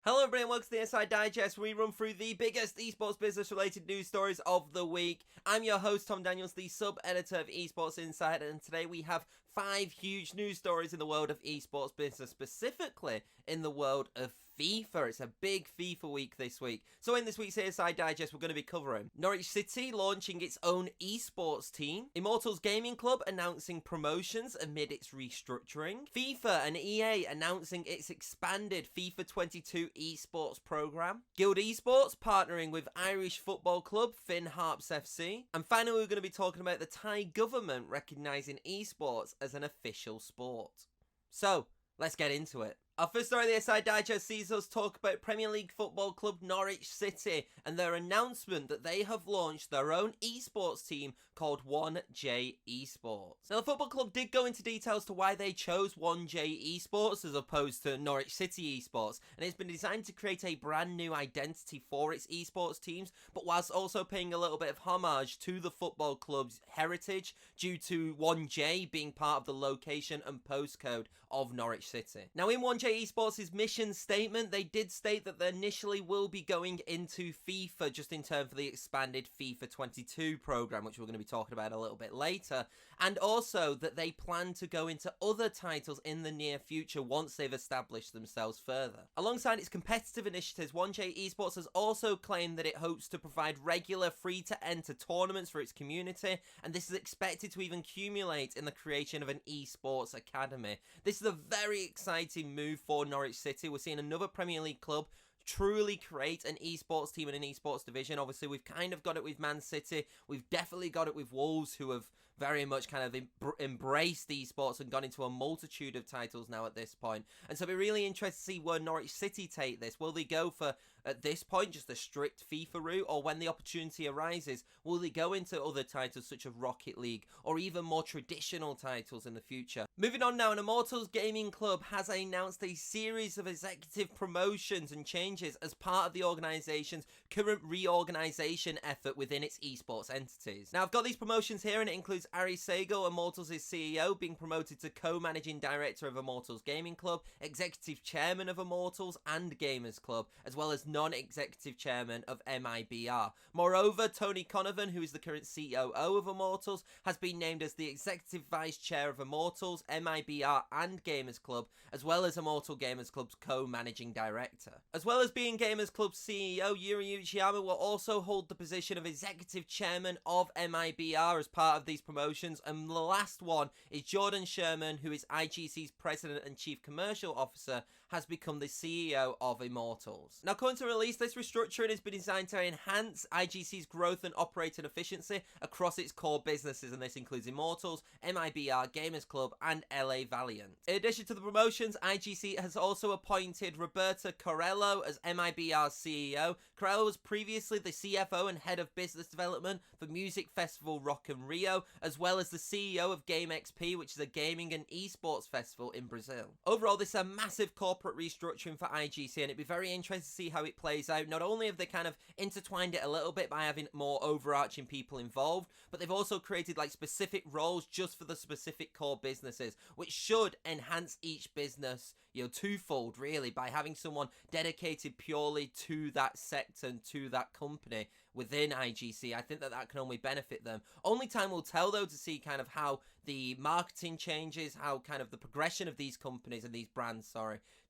Hello everybody and welcome to the ESI Digest, where we run through the biggest esports business related news stories of the week. I'm your host Tom Daniels, the sub-editor of Esports Insider, and today we have 5 huge news stories in the world of esports business, specifically in the world of FIFA. It's a big FIFA week this week. So in this week's ESI Digest, we're going to be covering Norwich City launching its own esports team, Immortals Gaming Club announcing promotions amid its restructuring, FIFA and EA announcing its expanded FIFA 22 esports program, Guild Esports partnering with Irish football club Finn Harps FC, and finally we're going to be talking about the Thai government recognising esports as an official sport. So, let's get into it. Our first story of the ESI Digest sees us talk about Premier League football club Norwich City and their announcement that they have launched their own esports team called 1J Esports. Now, the football club did go into details to why they chose 1J Esports as opposed to Norwich City Esports, and it's been designed to create a brand new identity for its esports teams, but whilst also paying a little bit of homage to the football club's heritage due to 1J being part of the location and postcode of Norwich City. Now, in 1J Esports' mission statement, they did state that they initially will be going into FIFA just in terms of the expanded FIFA 22 program, which we're going to be talking about a little bit later, and also that they plan to go into other titles in the near future once they've established themselves further. Alongside its competitive initiatives, 1J Esports has also claimed that it hopes to provide regular free-to-enter tournaments for its community, and this is expected to even accumulate in the creation of an esports academy. This is a very exciting move for Norwich City. We're seeing another Premier League club truly create an esports team and an esports division. Obviously, we've kind of got it with Man City. We've definitely got it with Wolves, who have very much kind of embraced esports and gone into a multitude of titles now at this point. And so it'll be really interesting to see where Norwich City take this. Will they go for, at this point, just a strict FIFA route, or when the opportunity arises, will they go into other titles such as Rocket League or even more traditional titles in the future? Moving on now, Immortals Gaming Club has announced a series of executive promotions and changes as part of the organisation's current reorganisation effort within its esports entities. Now, I've got these promotions here, and it includes Ari Segal, Immortals' CEO, being promoted to co-managing director of Immortals Gaming Club, executive chairman of Immortals and Gamers Club, as well as non-executive chairman of MIBR. Moreover, Tony Conovan, who is the current COO of Immortals, has been named as the executive vice chair of Immortals, MIBR and Gamers Club, as well as Immortal Gamers Club's co-managing director. As well as being Gamers Club CEO, Yuri Uchiyama will also hold the position of executive chairman of MIBR as part of these promotions, and the last one is Jordan Sherman, who is IGC's president and chief commercial officer, has become the CEO of Immortals. Now, according to release, this restructuring has been designed to enhance IGC's growth and operating efficiency across its core businesses, and this includes Immortals, MIBR, Gamers Club and LA Valiant. In addition to the promotions, IGC has also appointed Roberta Corello as MIBR's CEO. Corello was previously the CFO and head of business development for music festival Rock in Rio, as well as the CEO of Game XP, which is a gaming and esports festival in Brazil. Overall, this is a massive corporate restructuring for IGC, and it'd be very interesting to see how it plays out. Not only have they kind of intertwined it a little bit by having more overarching people involved, but they've also created like specific roles just for the specific core businesses, which should enhance each business, you know, twofold really, by having someone dedicated purely to that sector and to that company within IGC. I think that that can only benefit them. Only time will tell though to see kind of how the marketing changes, how kind of the progression of these companies and these brands,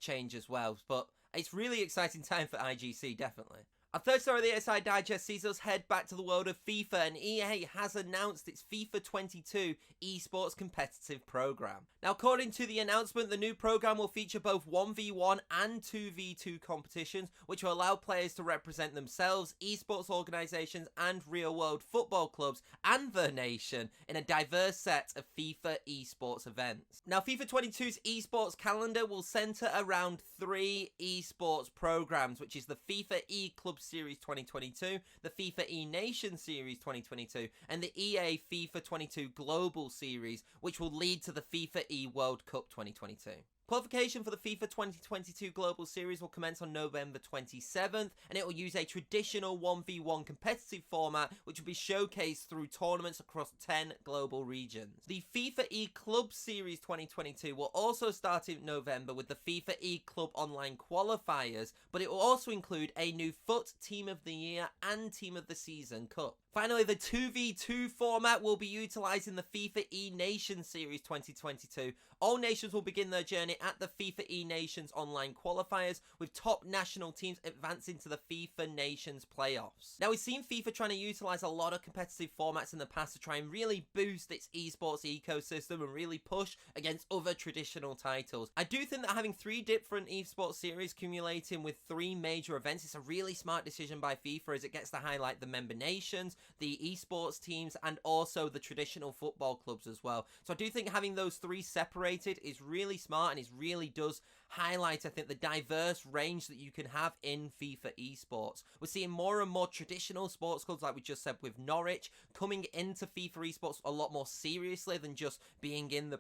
change as well. But it's really exciting time for IGC, definitely. Our third story of the ESI Digest sees us head back to the world of FIFA, and EA has announced its FIFA 22 esports competitive program. Now, according to the announcement, the new program will feature both 1v1 and 2v2 competitions, which will allow players to represent themselves, esports organisations and real-world football clubs and their nation in a diverse set of FIFA esports events. Now, FIFA 22's esports calendar will centre around 3 esports programs, which is the FIFA E-Club Series 2022, the FIFA E-Nation Series 2022, and the EA FIFA 22 Global Series, which will lead to the FIFA E-World Cup 2022. Qualification for the FIFA 2022 Global Series will commence on November 27th, and it will use a traditional 1v1 competitive format, which will be showcased through tournaments across 10 global regions. The FIFA E-Club Series 2022 will also start in November with the FIFA E-Club Online qualifiers, but it will also include a new FUT Team of the Year and Team of the Season Cup. Finally, the 2v2 format will be utilising the FIFA E-Nations Series 2022. All nations will begin their journey at the FIFA E-Nations online qualifiers, with top national teams advancing to the FIFA Nations playoffs. Now, we've seen FIFA trying to utilise a lot of competitive formats in the past to try and really boost its esports ecosystem and really push against other traditional titles. I do think that having 3 different esports series accumulating with 3 major events is a really smart decision by FIFA, as it gets to highlight the member nations, the esports teams, and also the traditional football clubs as well. So I do think having those 3 separated is really smart, and it really does highlight, I think, the diverse range that you can have in FIFA esports. We're seeing more and more traditional sports clubs, like we just said with Norwich, coming into FIFA esports a lot more seriously than just being in the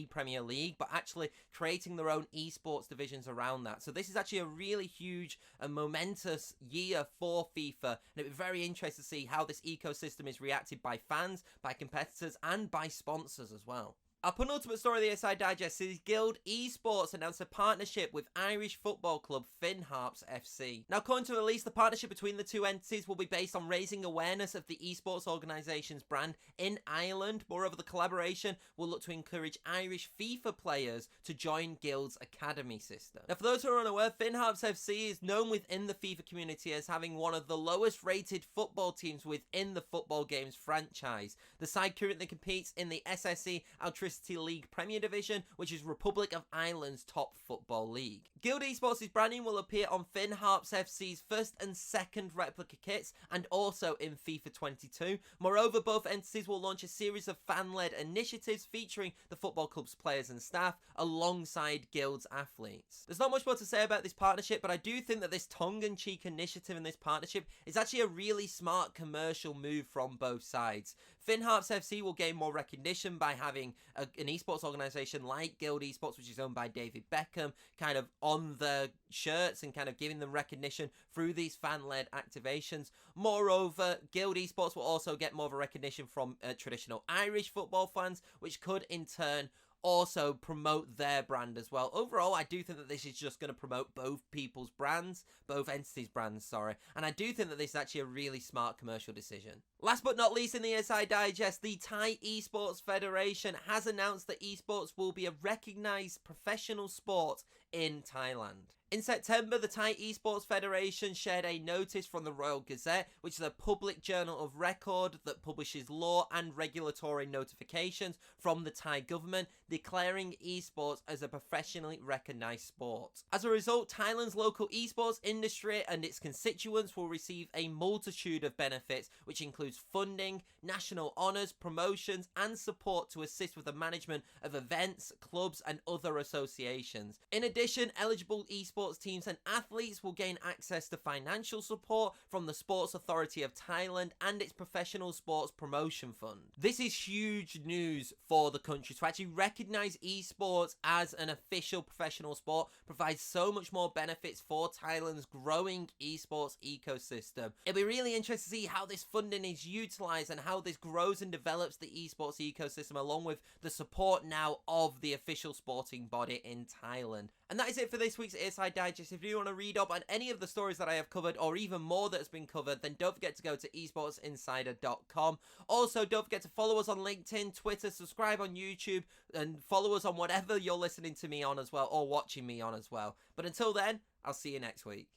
Premier League, but actually creating their own esports divisions around that. So this is actually a really huge and momentous year for FIFA, and it'll be very interesting to see how this ecosystem is reacted by fans, by competitors, and by sponsors as well. Our penultimate story of the ESI Digest is Guild Esports announced a partnership with Irish football club Finn Harps FC. Now, according to the release, the partnership between the two entities will be based on raising awareness of the esports organisation's brand in Ireland. Moreover, the collaboration will look to encourage Irish FIFA players to join Guild's academy system. Now, for those who are unaware, Finn Harps FC is known within the FIFA community as having one of the lowest rated football teams within the football games franchise. The side currently competes in the SSE Altruistic League Premier Division, which is Republic of Ireland's top football league. Guild Esports' branding will appear on Finn Harps FC's first and second replica kits, and also in FIFA 22. Moreover, both entities will launch a series of fan-led initiatives featuring the football club's players and staff alongside Guild's athletes. There's not much more to say about this partnership, but I do think that this tongue-in-cheek initiative in this partnership is actually a really smart commercial move from both sides. Finn Harps FC will gain more recognition by having an esports organisation like Guild Esports, which is owned by David Beckham, kind of on the shirts and kind of giving them recognition through these fan-led activations. Moreover, Guild Esports will also get more of a recognition from traditional Irish football fans, which could in turn also promote their brand as well. Overall, I do think that this is just going to promote both people's brands, both entities' brands, sorry. And I do think that this is actually a really smart commercial decision. Last but not least in the ESI Digest, the Thai Esports Federation has announced that esports will be a recognised professional sport in Thailand. In September, the Thai Esports Federation shared a notice from the Royal Gazette, which is a public journal of record that publishes law and regulatory notifications from the Thai government, declaring esports as a professionally recognised sport. As a result, Thailand's local esports industry and its constituents will receive a multitude of benefits, which includes funding, national honours, promotions, and support to assist with the management of events, clubs, and other associations. In addition, eligible esports teams and athletes will gain access to financial support from the Sports Authority of Thailand and its Professional Sports Promotion Fund. This is huge news for the country. To actually recognise esports as an official professional sport provides so much more benefits for Thailand's growing esports ecosystem. It'll be really interesting to see how this funding is utilised and how this grows and develops the esports ecosystem, along with the support now of the official sporting body in Thailand. And that is it for this week's ESI Digest. If you want to read up on any of the stories that I have covered, or even more that's been covered, then don't forget to go to esportsinsider.com. Also, don't forget to follow us on LinkedIn, Twitter, subscribe on YouTube, and follow us on whatever you're listening to me on as well, or watching me on as well. But until then, I'll see you next week.